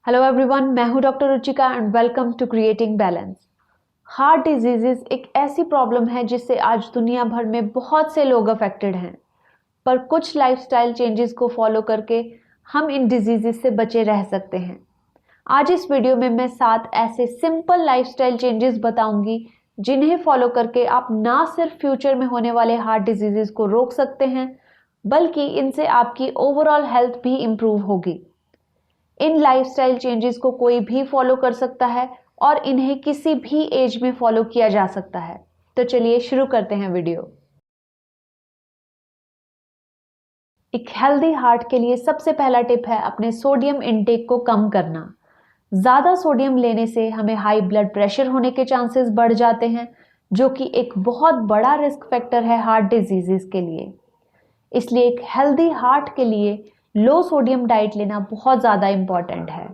Hello everyone, मैं हूं doctor Ruchika and welcome to creating balance. Heart diseases एक ऐसी प्रॉब्लम है जिससे आज दुनिया भर में बहुत से लोग अफेक्टेड हैं, पर कुछ लाइफस्टाइल चेंजेस को फॉलो करके हम इन डिजीजेस से बचे रह सकते हैं। आज इस वीडियो में मैं 7 ऐसे सिंपल लाइफस्टाइल चेंजेस बताऊंगी जिन्हें फॉलो करके आप ना सिर्फ फ्यूचर में होने वाले हार्ट डिजीजेस को रोक सकते हैं, बल्कि इनसे आपकी ओवरऑल हेल्थ भी इंप्रूव होगी। इन लाइफस्टाइल चेंजेस को कोई भी फॉलो कर सकता है और इन्हें किसी भी एज में फॉलो किया जा सकता है। तो चलिए शुरू करते हैं वीडियो। एक हेल्दी हार्ट के लिए सबसे पहला टिप है अपने सोडियम इनटेक को कम करना। ज़्यादा सोडियम लेने से हमें हाई ब्लड प्रेशर होने के चांसेस बढ़ जाते हैं, जो कि एक बहुत बड़ा रिस्क फैक्टर है हार्ट डिजीजेस के लिए। इसलिए एक हेल्दी हार्ट के लिए लो सोडियम डाइट लेना बहुत ज़्यादा इम्पॉर्टेंट है।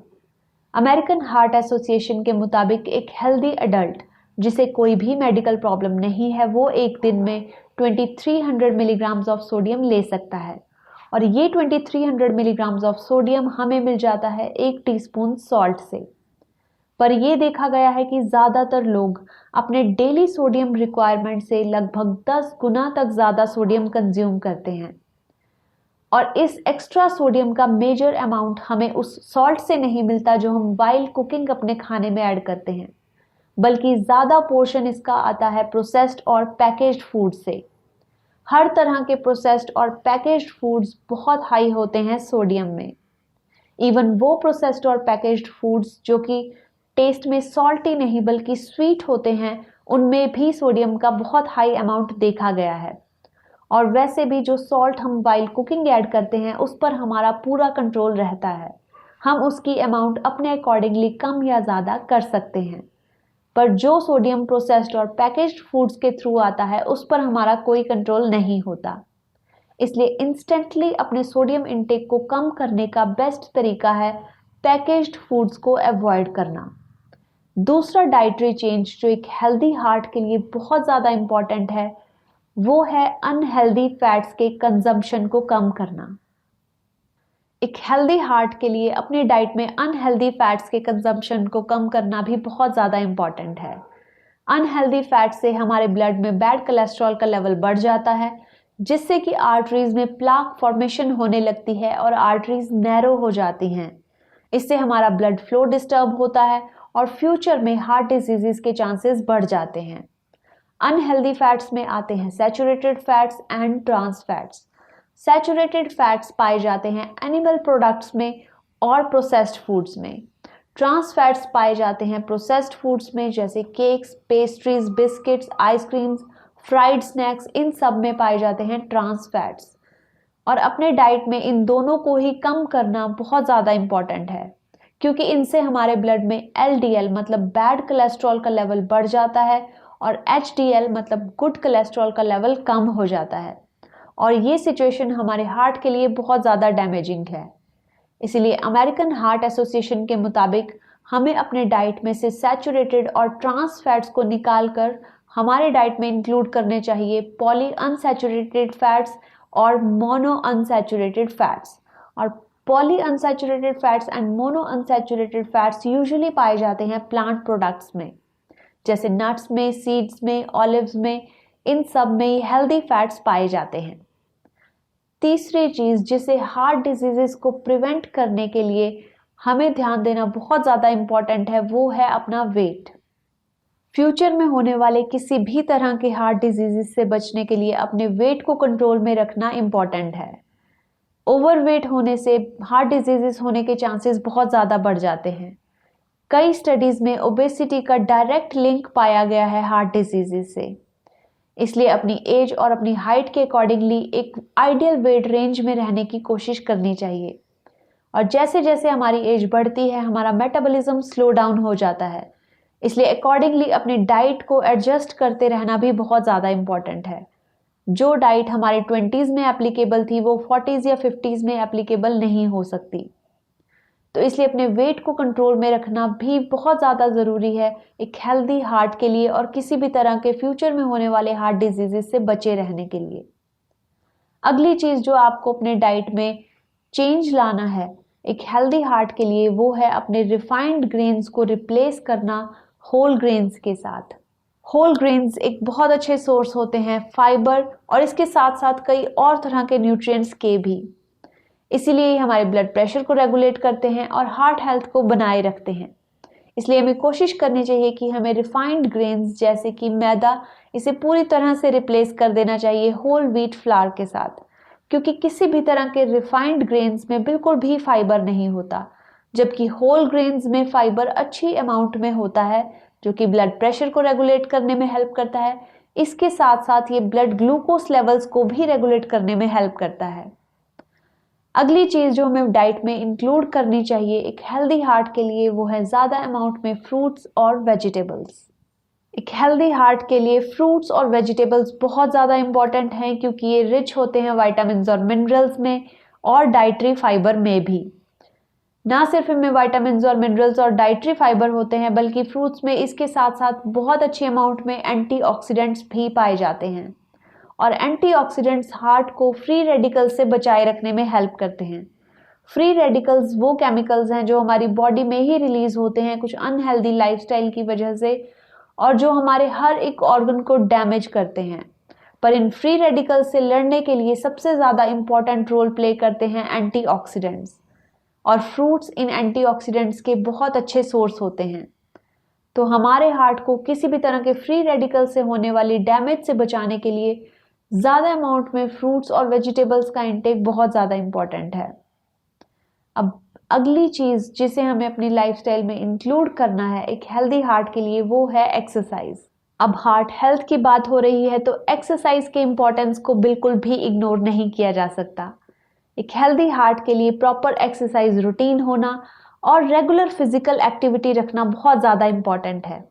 अमेरिकन हार्ट एसोसिएशन के मुताबिक एक हेल्दी अडल्ट जिसे कोई भी मेडिकल प्रॉब्लम नहीं है, वो एक दिन में 2300 मिलीग्राम्स ऑफ सोडियम ले सकता है, और ये 2300 मिलीग्राम्स ऑफ सोडियम हमें मिल जाता है 1 टीस्पून सॉल्ट से। पर यह देखा गया है कि ज़्यादातर लोग अपने डेली सोडियम रिक्वायरमेंट से लगभग 10 गुना तक ज़्यादा सोडियम कंज्यूम करते हैं, और इस एक्स्ट्रा सोडियम का मेजर अमाउंट हमें उस सॉल्ट से नहीं मिलता जो हम वाइल कुकिंग अपने खाने में ऐड करते हैं, बल्कि ज़्यादा पोर्शन इसका आता है प्रोसेस्ड और पैकेज्ड फूड से। हर तरह के प्रोसेस्ड और पैकेज्ड फूड्स बहुत हाई होते हैं सोडियम में। इवन वो प्रोसेस्ड और पैकेज्ड फूड्स जो कि टेस्ट में सॉल्टी नहीं बल्कि स्वीट होते हैं, उनमें भी सोडियम का बहुत हाई अमाउंट देखा गया है। और वैसे भी जो सॉल्ट हम वाइल कुकिंग ऐड करते हैं उस पर हमारा पूरा कंट्रोल रहता है, हम उसकी अमाउंट अपने अकॉर्डिंगली कम या ज़्यादा कर सकते हैं। पर जो सोडियम प्रोसेस्ड और पैकेज्ड फूड्स के थ्रू आता है उस पर हमारा कोई कंट्रोल नहीं होता। इसलिए इंस्टेंटली अपने सोडियम इनटेक को कम करने का बेस्ट तरीका है पैकेज्ड फूड्स को अवॉइड करना। दूसरा डाइटरी चेंज जो एक हेल्दी हार्ट के लिए बहुत ज़्यादा इम्पॉर्टेंट है, वो है अनहेल्दी फैट्स के कंजम्पशन को कम करना। एक हेल्दी हार्ट के लिए अपने डाइट में अनहेल्दी फैट्स के कंजम्पशन को कम करना भी बहुत ज़्यादा इम्पॉर्टेंट है। अनहेल्दी फैट से हमारे ब्लड में बैड कोलेस्ट्रॉल का लेवल बढ़ जाता है, जिससे कि आर्टरीज में प्लाक फॉर्मेशन होने लगती है और आर्टरीज नैरो हो जाती हैं। इससे हमारा ब्लड फ्लो डिस्टर्ब होता है और फ्यूचर में हार्ट डिजीजेस के चांसेस बढ़ जाते हैं। अनहेल्दी फैट्स में आते हैं saturated fats and trans fats. Saturated fats पाए जाते हैं एनिमल प्रोडक्ट्स में और प्रोसेस्ड फूड्स में। ट्रांस फैट्स पाए जाते हैं प्रोसेस्ड फूड्स में, जैसे cakes, pastries, biscuits, ice creams, fried snacks, इन सब में पाए जाते हैं ट्रांस फैट्स। और अपने डाइट में इन दोनों को ही कम करना बहुत ज़्यादा इम्पॉर्टेंट है, क्योंकि इनसे हमारे ब्लड में LDL मतलब बैड कोलेस्ट्रॉल का लेवल बढ़ जाता है और HDL मतलब गुड कोलेस्ट्रॉल का लेवल कम हो जाता है, और ये सिचुएशन हमारे हार्ट के लिए बहुत ज़्यादा डैमेजिंग है। इसीलिए अमेरिकन हार्ट एसोसिएशन के मुताबिक हमें अपने डाइट में से सैचुरेटेड और ट्रांस फैट्स को निकाल कर हमारे डाइट में इंक्लूड करने चाहिए पॉली अनसैचुरेटेड फैट्स और मोनो अनसैचुरेटेड फैट्स। और poly unsaturated fats and mono unsaturated fats usually पाए जाते हैं प्लांट प्रोडक्ट्स में, जैसे नट्स में, सीड्स में, ऑलिव्स में, इन सब में हेल्दी फैट्स पाए जाते हैं। तीसरी चीज़ जिसे हार्ट डिजीजेस को प्रिवेंट करने के लिए हमें ध्यान देना बहुत ज़्यादा इम्पॉर्टेंट है, वो है अपना वेट। फ्यूचर में होने वाले किसी भी तरह के हार्ट डिजीजेस से बचने के लिए अपने वेट को कंट्रोल में रखना इम्पॉर्टेंट है। ओवरवेट होने से हार्ट डिजीजेस होने के चांसेस बहुत ज़्यादा बढ़ जाते हैं। कई स्टडीज में ओबेसिटी का डायरेक्ट लिंक पाया गया है हार्ट डिजीजेस से। इसलिए अपनी एज और अपनी हाइट के अकॉर्डिंगली एक आइडियल वेट रेंज में रहने की कोशिश करनी चाहिए। और जैसे जैसे हमारी एज बढ़ती है हमारा मेटाबॉलिज्म स्लो डाउन हो जाता है, इसलिए अकॉर्डिंगली अपनी डाइट को एडजस्ट करते रहना भी बहुत ज़्यादा इम्पॉर्टेंट है। जो डाइट हमारे 20s में एप्लीकेबल थी वो 40s या 50s में एप्लीकेबल नहीं हो सकती। तो इसलिए अपने वेट को कंट्रोल में रखना भी बहुत ज़्यादा ज़रूरी है एक हेल्दी हार्ट के लिए और किसी भी तरह के फ्यूचर में होने वाले हार्ट डिजीजेस से बचे रहने के लिए। अगली चीज़ जो आपको अपने डाइट में चेंज लाना है एक हेल्दी हार्ट के लिए वो है अपने रिफाइंड ग्रेन्स को रिप्लेस करना होल ग्रेन्स के साथ। होल ग्रेन्स एक बहुत अच्छे सोर्स होते हैं फाइबर और इसके साथ साथ कई और तरह के न्यूट्रिएंट्स के भी। इसीलिए ये हमारे ब्लड प्रेशर को रेगुलेट करते हैं और हार्ट हेल्थ को बनाए रखते हैं। इसलिए हमें कोशिश करनी चाहिए कि हमें रिफाइंड ग्रेन्स जैसे कि मैदा, इसे पूरी तरह से रिप्लेस कर देना चाहिए होल व्हीट फ्लावर के साथ, क्योंकि किसी भी तरह के रिफाइंड ग्रेन्स में बिल्कुल भी फाइबर नहीं होता, जबकि होल ग्रेन्स में फाइबर अच्छी अमाउंट में होता है जो कि ब्लड प्रेशर को रेगुलेट करने में हेल्प करता है। इसके साथ साथ ये ब्लड ग्लूकोज लेवल्स को भी रेगुलेट करने में हेल्प करता है। अगली चीज जो हमें डाइट में इंक्लूड करनी चाहिए एक हेल्दी हार्ट के लिए वो है ज़्यादा अमाउंट में फ्रूट्स और वेजिटेबल्स। एक हेल्दी हार्ट के लिए फ्रूट्स और वेजिटेबल्स बहुत ज़्यादा इंपॉर्टेंट हैं क्योंकि ये रिच होते हैं विटामिन्स और मिनरल्स में और डाइटरी फाइबर में भी। ना सिर्फ इनमें विटामिन्स और मिनरल्स और डाइटरी फाइबर होते हैं बल्कि फ्रूट्स में इसके साथ साथ बहुत अच्छी अमाउंट में एंटीऑक्सीडेंट्स भी पाए जाते हैं और एंटीऑक्सीडेंट्स हार्ट को फ्री रेडिकल्स से बचाए रखने में हेल्प करते हैं। फ्री रेडिकल्स वो केमिकल्स हैं जो हमारी बॉडी में ही रिलीज होते हैं कुछ अनहेल्दी लाइफस्टाइल की वजह से और जो हमारे हर एक ऑर्गन को डैमेज करते हैं। पर इन फ्री रेडिकल्स से लड़ने के लिए सबसे ज़्यादा इंपॉर्टेंट रोल प्ले करते हैं एंटीऑक्सीडेंट्स, और फ्रूट्स इन एंटीऑक्सीडेंट्स के बहुत अच्छे सोर्स होते हैं। तो हमारे हार्ट को किसी भी तरह के फ्री रेडिकल से होने वाली डैमेज से बचाने के लिए ज़्यादा अमाउंट में फ्रूट्स और वेजिटेबल्स का इंटेक बहुत ज़्यादा इंपॉर्टेंट है। अब अगली चीज़ जिसे हमें अपनी लाइफस्टाइल में इंक्लूड करना है एक हेल्दी हार्ट के लिए वो है एक्सरसाइज। अब हार्ट हेल्थ की बात हो रही है तो एक्सरसाइज के इम्पोर्टेंस को बिल्कुल भी इग्नोर नहीं किया जा सकता। एक हेल्दी हार्ट के लिए प्रॉपर एक्सरसाइज रूटीन होना और रेगुलर फिजिकल एक्टिविटी रखना बहुत ज़्यादा इंपॉर्टेंट है।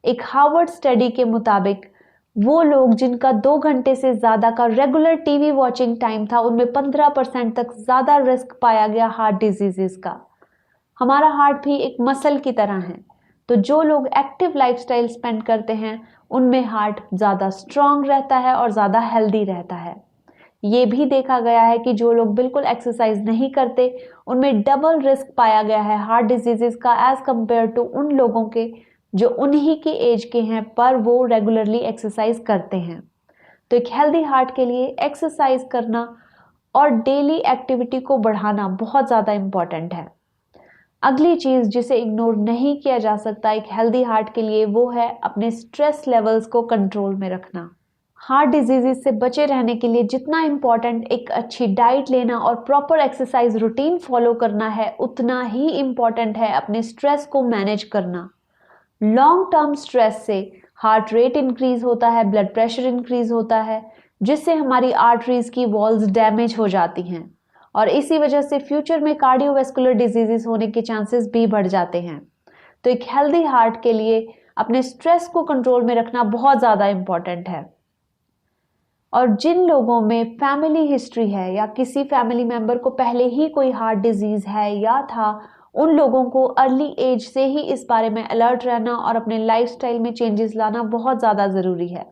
एक हार्वर्ड स्टडी के मुताबिक वो लोग जिनका 2 घंटे से ज़्यादा का रेगुलर टीवी वॉचिंग टाइम था उनमें 15% तक ज़्यादा रिस्क पाया गया हार्ट डिजीजेस का। हमारा हार्ट भी एक मसल की तरह है, तो जो लोग एक्टिव लाइफस्टाइल स्पेंड करते हैं उनमें हार्ट ज़्यादा स्ट्रांग रहता है और ज़्यादा हेल्दी रहता है। ये भी देखा गया है कि जो लोग बिल्कुल एक्सरसाइज नहीं करते उनमें डबल रिस्क पाया गया है हार्ट डिजीजेस का एज कंपेयर टू उन लोगों के जो उन्हीं की एज के हैं पर वो रेगुलरली एक्सरसाइज करते हैं। तो एक हेल्दी हार्ट के लिए एक्सरसाइज करना और डेली एक्टिविटी को बढ़ाना बहुत ज़्यादा इम्पॉर्टेंट है। अगली चीज़ जिसे इग्नोर नहीं किया जा सकता एक हेल्दी हार्ट के लिए वो है अपने स्ट्रेस लेवल्स को कंट्रोल में रखना। हार्ट डिजीजेस से बचे रहने के लिए जितना इम्पॉर्टेंट एक अच्छी डाइट लेना और प्रॉपर एक्सरसाइज रूटीन फॉलो करना है उतना ही इम्पॉर्टेंट है अपने स्ट्रेस को मैनेज करना। लॉन्ग टर्म स्ट्रेस से हार्ट रेट इंक्रीज होता है, ब्लड प्रेशर इंक्रीज होता है, जिससे हमारी आर्टरीज की वॉल्स डैमेज हो जाती हैं और इसी वजह से फ्यूचर में कार्डियोवैस्कुलर डिजीजेस होने के चांसेस भी बढ़ जाते हैं। तो एक हेल्दी हार्ट के लिए अपने स्ट्रेस को कंट्रोल में रखना बहुत ज़्यादा इम्पॉर्टेंट है। और जिन लोगों में फैमिली हिस्ट्री है या किसी फैमिली मेंबर को पहले ही कोई हार्ट डिजीज है या था, उन लोगों को अर्ली एज से ही इस बारे में अलर्ट रहना और अपने लाइफस्टाइल में चेंजेस लाना बहुत ज़्यादा ज़रूरी है।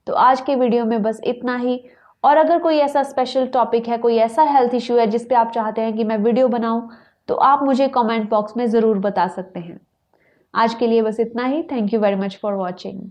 तो आज के वीडियो में बस इतना ही, और अगर कोई ऐसा स्पेशल टॉपिक है, कोई ऐसा हेल्थ इश्यू है जिस पे आप चाहते हैं कि मैं वीडियो बनाऊं, तो आप मुझे कमेंट बॉक्स में ज़रूर बता सकते हैं। आज के लिए बस इतना ही। Thank you very much for watching.